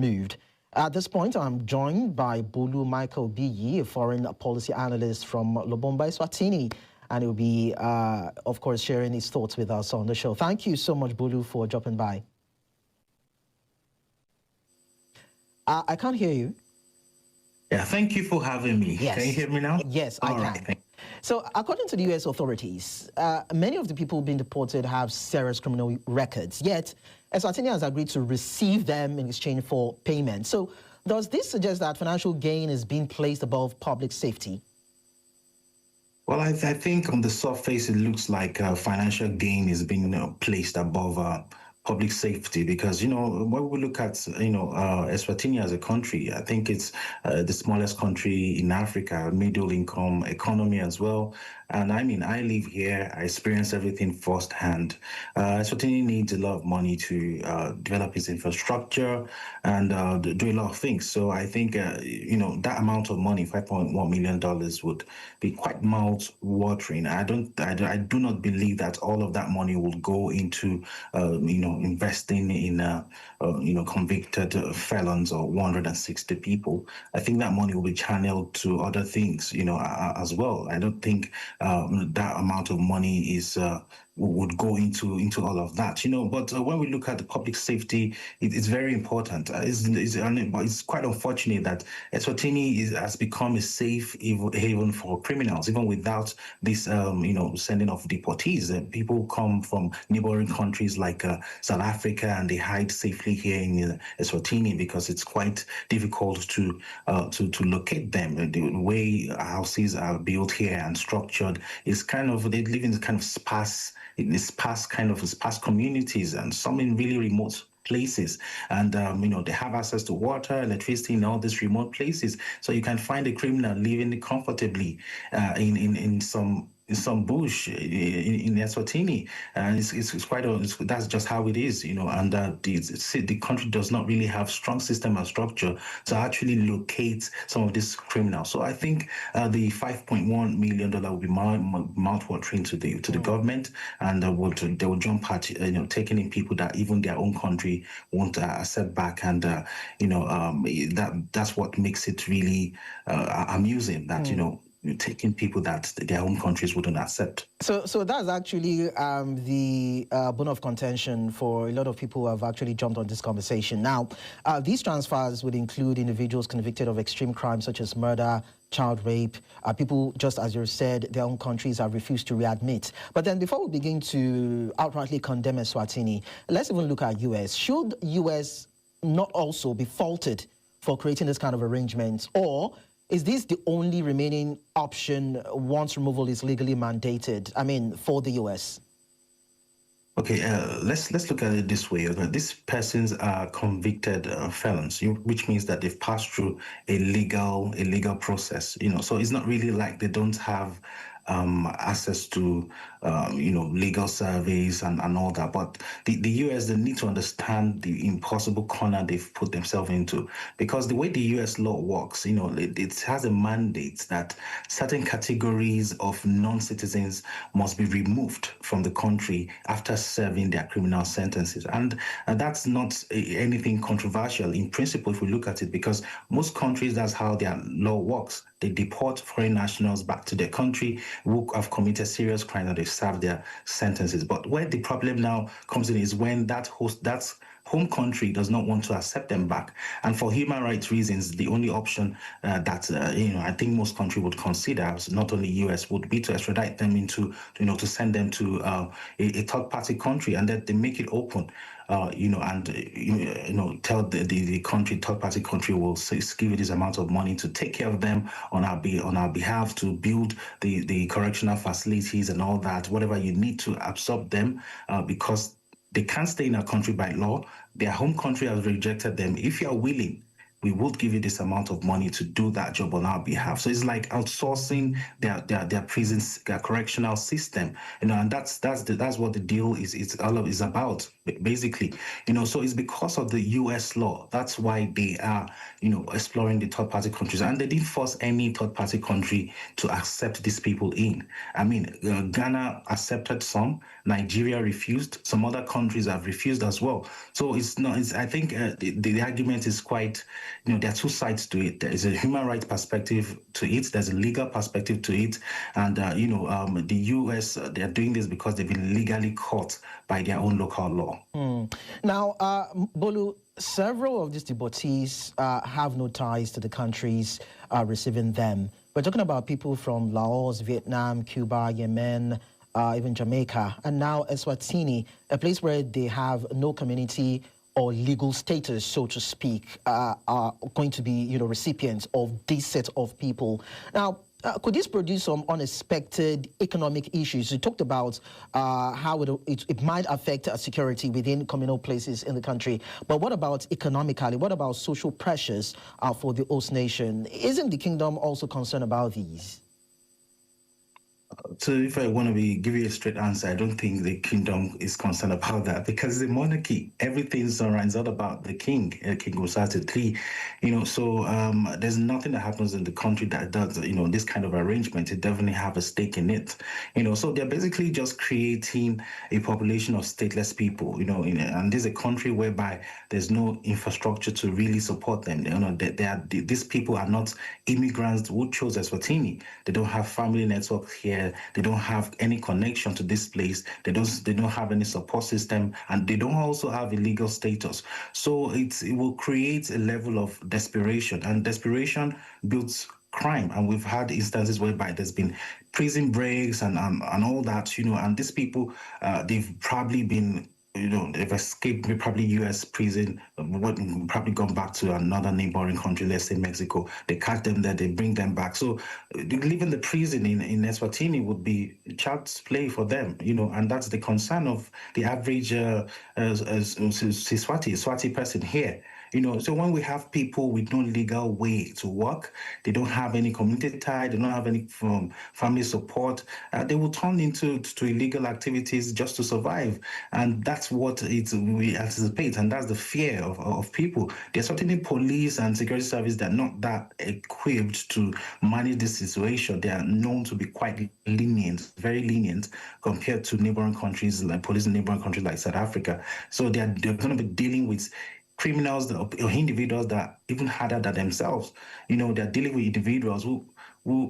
removed. At this point, I'm joined by Bolu Michael-Biyi, a foreign policy analyst from Lubumba, Eswatini, and he'll be, of course, sharing his thoughts with us on the show. Thank you so much, Bolu, for dropping by. I can't hear you. Yeah, thank you for having me. Yes. Can you hear me now? Yes, I can. Right. So, according to the U.S. authorities, many of the people being deported have serious criminal records, yet Eswatini has agreed to receive them in exchange for payment. So, does this suggest that financial gain is being placed above public safety? Well, I think on the surface, it looks like financial gain is being placed above public safety because, when we look at, Eswatini as a country, I think it's the smallest country in Africa, middle income economy as well. And I mean, I live here, I experience everything firsthand. Eswatini needs a lot of money to develop its infrastructure and do a lot of things. So I think, that amount of money, $5.1 million, would be quite mouth-watering. I do not believe that all of that money will go into, investing in, convicted felons or 160 people. I think that money will be channeled to other things, as well. I don't think that amount of money would go into all of that, But when we look at the public safety, it's very important. It's quite unfortunate that Eswatini has become a safe haven for criminals, even without this, sending of deportees. People come from neighboring countries like South Africa, and they hide safely here in Eswatini because it's quite difficult to locate them. The way houses are built here and structured is they live in kind of sparse communities, and some in really remote places, and they have access to water, electricity in all these remote places, so you can find a criminal living comfortably in some bush in Eswatini, and that's just how it is, and the country does not really have strong system and structure to actually locate some of these criminals. So I think the $5.1 million will be mouth-watering to the government, and they will jump at taking in people that even their own country won't accept back, and that's what makes it really amusing that taking people that their home countries wouldn't accept. So that's actually the bone of contention for a lot of people who have actually jumped on this conversation. Now, these transfers would include individuals convicted of extreme crimes such as murder, child rape, people, just as you said, their own countries have refused to readmit. But then before we begin to outrightly condemn Eswatini, let's even look at U.S. Should U.S. not also be faulted for creating this kind of arrangements, or is this the only remaining option once removal is legally mandated, for the U.S.? Okay, let's look at it this way. These persons are convicted felons, which means that they've passed through a legal process. So it's not really like they don't have access to legal surveys and all that. But the US, they need to understand the impossible corner they've put themselves into, because the way the US law works, it has a mandate that certain categories of non-citizens must be removed from the country after serving their criminal sentences. And that's not anything controversial in principle if we look at it, because most countries, that's how their law works. They deport foreign nationals back to their country who have committed serious crimes and they've served their sentences. But where the problem now comes in is when that home country does not want to accept them back. And for human rights reasons, the only option that I think most countries would consider, not only US, would be to extradite them to send them to a third-party country, and that they make it open. Tell the country, third-party country will give you this amount of money to take care of them on our behalf, to build the correctional facilities and all that, whatever you need to absorb them, because they can't stay in our country by law. Their home country has rejected them. If you are willing we would give you this amount of money to do that job on our behalf. So it's like outsourcing their prisons, their correctional system, and that's what the deal is about, basically. So it's because of the U.S. law. That's why they are, exploring the third party countries, and they didn't force any third party country to accept these people in. I mean, Ghana accepted some, Nigeria refused, some other countries have refused as well. So it's not. I think the argument is quite. There are two sides to it. There is a human rights perspective to it. There's a legal perspective to it, and the U.S. They are doing this because they've been legally caught by their own local law. Now, Bolu, several of these deportees have no ties to the countries receiving them. We're talking about people from Laos, Vietnam, Cuba, Yemen, even Jamaica, and now Eswatini, a place where they have no community or legal status, so to speak, are going to be, recipients of this set of people. Now, could this produce some unexpected economic issues? You talked about how it might affect security within communal places in the country, but what about economically? What about social pressures for the host nation? Isn't the kingdom also concerned about these? So if I want to give you a straight answer, I don't think the kingdom is concerned about that, because the monarchy, everything surrounds all about the king, King Osati III. So there's nothing that happens in the country that does, this kind of arrangement. It definitely have a stake in it. So they're basically just creating a population of stateless people, and this is a country whereby there's no infrastructure to really support them. These people are not immigrants who chose Eswatini. They don't have family networks here. They don't have any connection to this place. They don't have any support system, and they don't also have a legal status. So it will create a level of desperation, and desperation builds crime. And we've had instances whereby there's been prison breaks and all that, and these people, they've probably been they've escaped probably U.S. prison, probably gone back to another neighboring country, let's say Mexico. They catch them there, they bring them back. So leaving the prison in Eswatini would be child's play for them, and that's the concern of the average Swati person here. So when we have people with no legal way to work, they don't have any community tie, they don't have any family support, they will turn into illegal activities just to survive. And that's what we anticipate, and that's the fear of people. There's certainly police and security service that are not that equipped to manage this situation. They are known to be quite lenient, very lenient, compared to neighboring countries, like police in neighboring countries like South Africa. So they're going to be dealing with criminals or individuals that are even harder than themselves. They're dealing with individuals who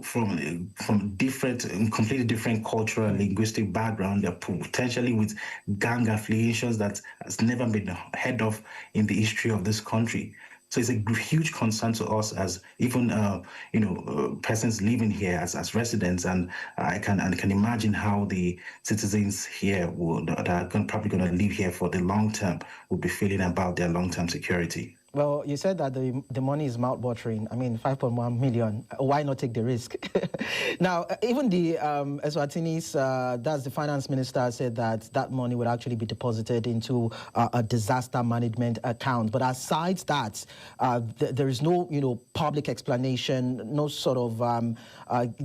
from different, completely different cultural and linguistic background. They're potentially with gang affiliations that has never been heard of in the history of this country. So it's a huge concern to us as even persons living here as residents, and I can imagine how the citizens here that are probably going to live here for the long term will be feeling about their long-term security. Well, you said that the money is mouth-watering. I mean, 5.1 million. Why not take the risk? Now, even the Eswatini's, that's the finance minister, said that money would actually be deposited into a disaster management account. But aside that, there is no, public explanation, no sort of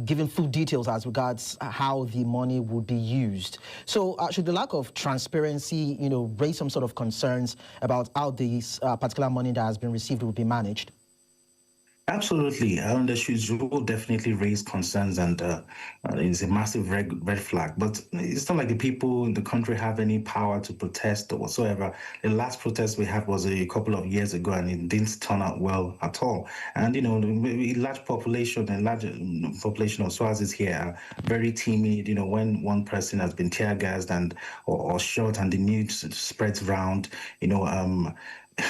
giving full details as regards how the money would be used. So, should the lack of transparency, raise some sort of concerns about how this particular money that has been received will be managed? Absolutely. The issues will definitely raise concerns, and it's a massive red flag. But it's not like the people in the country have any power to protest or whatsoever. The last protest we had was a couple of years ago, and it didn't turn out well at all. And, a large population of Swazis here are very timid. When one person has been tear gassed or shot and the news spreads around,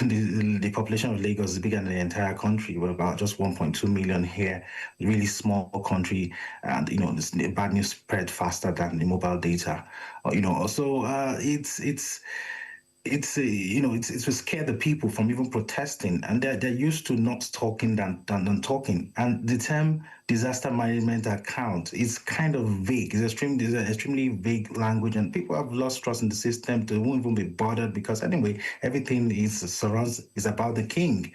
the population of Lagos is bigger than the entire country. We're about just 1.2 million here, really small country, and the bad news spread faster than the mobile data. So it's to scare the people from even protesting, and they're used to not talking than talking. And the term disaster management account is kind of vague. It's extremely vague language, and people have lost trust in the system. They won't even be bothered because anyway, everything is about the king,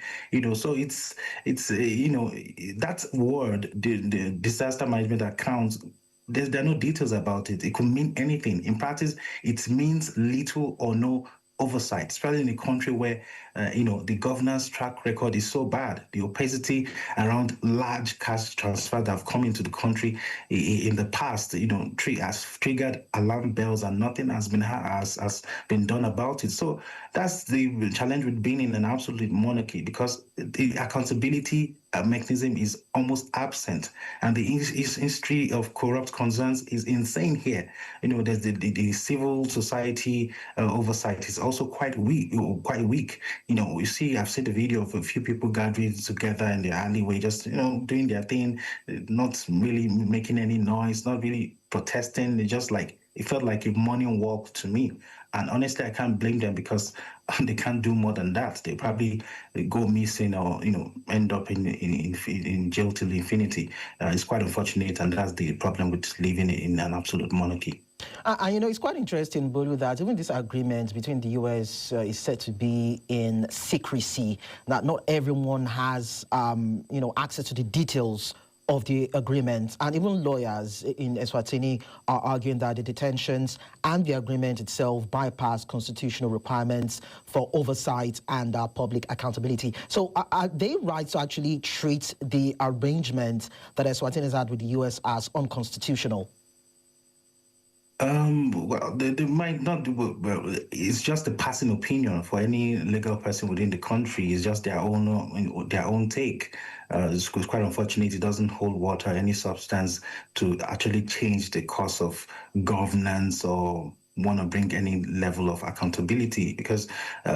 So it's that word, the disaster management account. There are no details about it. It could mean anything. In practice, it means little or no oversight, especially in a country where the governance track record is so bad. The opacity around large cash transfers that have come into the country in the past, has triggered alarm bells, and nothing has been done about it. So that's the challenge with being in an absolute monarchy, because the accountability mechanism is almost absent, and the history of corrupt concerns is insane here. There's the civil society oversight is also quite weak. You see, I've seen the video of a few people gathering together in the alleyway, just doing their thing, not really making any noise, not really protesting. It felt like a morning walk to me. And honestly, I can't blame them, because they can't do more than that. They probably go missing, or end up in jail till infinity. It's quite unfortunate, and that's the problem with living in an absolute monarchy. And it's quite interesting, Bolu, that even this agreement between the U.S. Is said to be in secrecy. That not everyone has, access to the details of the agreement, and even lawyers in Eswatini are arguing that the detentions and the agreement itself bypass constitutional requirements for oversight and public accountability. So are they right to actually treat the arrangement that Eswatini has had with the U.S. as unconstitutional? Well, they might not do well. It's just a passing opinion for any legal person within the country. It's just their own take. It's quite unfortunate. It doesn't hold water, any substance to actually change the course of governance or want to bring any level of accountability, because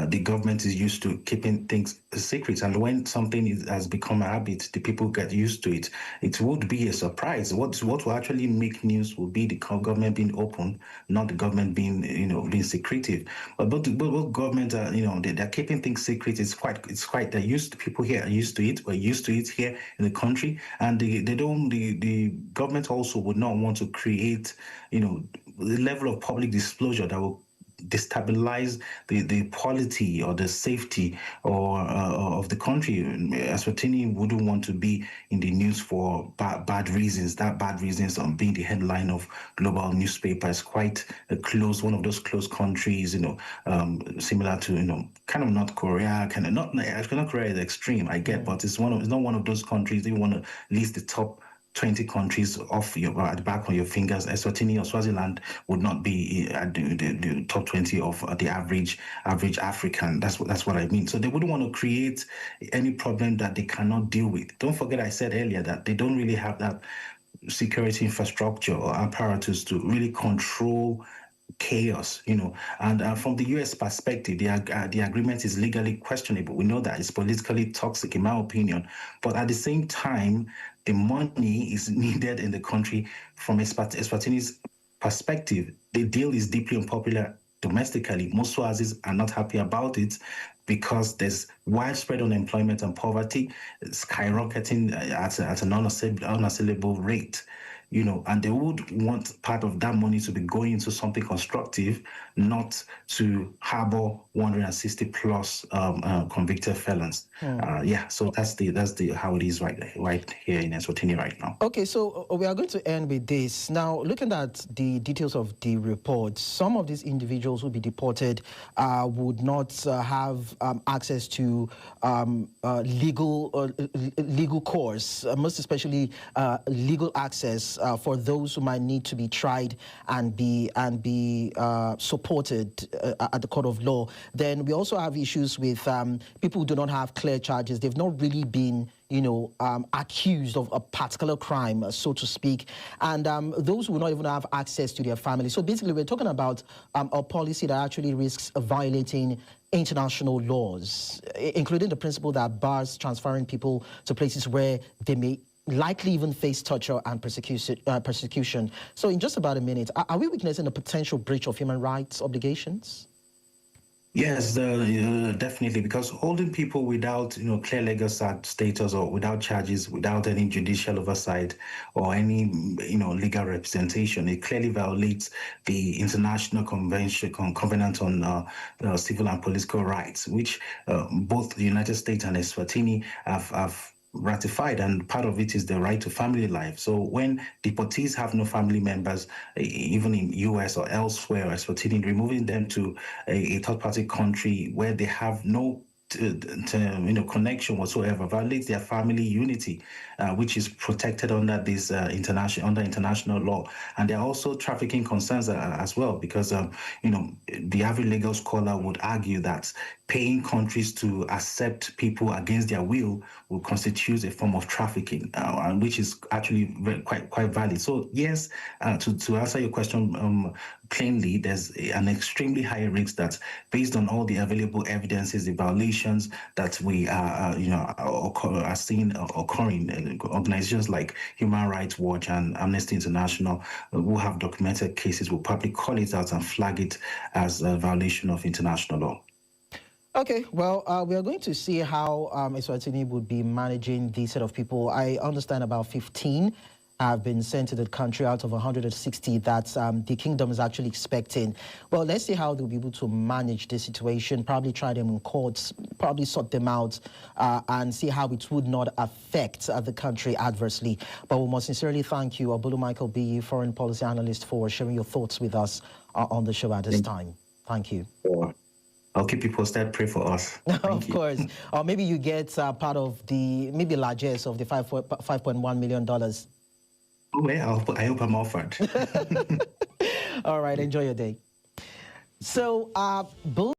the government is used to keeping things secret, and when something has become a habit, the people get used to it. It would be a surprise. What will actually make news will be the government being open, not the government being secretive. But both governments are they're keeping things secret. It's quite they're used to, people here are used to it. We're used to it here in the country, and the government also would not want to create the level of public disclosure that will destabilize the quality or the safety of the country. Eswatini wouldn't want to be in the news for bad reasons. That bad reasons on being the headline of global newspapers. Quite one of those close countries, similar to kind of North Korea. North Korea is extreme, I get, but it's not one of those countries that you want to list the top 20 countries off at the back of your fingers. Eswatini or Swaziland would not be at the top 20 of the average African. That's what I mean. So they wouldn't want to create any problem that they cannot deal with. Don't forget, I said earlier that they don't really have that security infrastructure or apparatus to really control chaos, and from the U.S. perspective, the agreement is legally questionable. We know that it's politically toxic, in my opinion, but at the same time, the money is needed in the country. From Eswatini's perspective, the deal is deeply unpopular domestically. Most Swazis are not happy about it because there's widespread unemployment and poverty skyrocketing at an unassailable rate. And they would want part of that money to be going into something constructive, not to harbor 160 plus convicted felons. So that's how it is right here in Eswatini right now. Okay, so we are going to end with this. Now, looking at the details of the report, some of these individuals who will be deported would not have access to legal course, most especially legal access for those who might need to be tried and be supported at the court of law. Then we also have issues with people who do not have clear charges. They've not really been accused of a particular crime, so to speak, and those who will not even have access to their family. So basically, we're talking about a policy that actually risks violating international laws, including the principle that bars transferring people to places where they may likely even face torture and persecution. So in just about a minute, are we witnessing a potential breach of human rights obligations? Yes, definitely, because holding people without, clear legal status or without charges, without any judicial oversight or any, legal representation, it clearly violates the International Covenant on Civil and Political Rights, which both the United States and Eswatini have ratified, and part of it is the right to family life. So when deportees have no family members, even in US or elsewhere, Eswatini, removing them to a third-party country where they have no connection whatsoever, violates their family unity, which is protected under this international law. And there are also trafficking concerns as well, because the average legal scholar would argue that paying countries to accept people against their will constitute a form of trafficking, and which is actually quite valid. So yes, to answer your question plainly, there's an extremely high risk that, based on all the available evidences, the violations that we are seeing occurring, organizations like Human Rights Watch and Amnesty International, who have documented cases, will probably call it out and flag it as a violation of international law. Okay, well, we are going to see how Eswatini would be managing these set of people. I understand about 15 have been sent to the country out of 160 that the kingdom is actually expecting. Well, let's see how they'll be able to manage the situation, probably try them in courts, probably sort them out, and see how it would not affect the country adversely. But we must sincerely thank you, Bolu Michael-Biyi, foreign policy analyst, for sharing your thoughts with us on the show at this time. Thank you. Sure. I'll keep you posted. Pray for us. Of course. Or maybe you get part of the, maybe largesse of the $5.1 million. Well, I hope I'm offered. All right. Enjoy your day. So,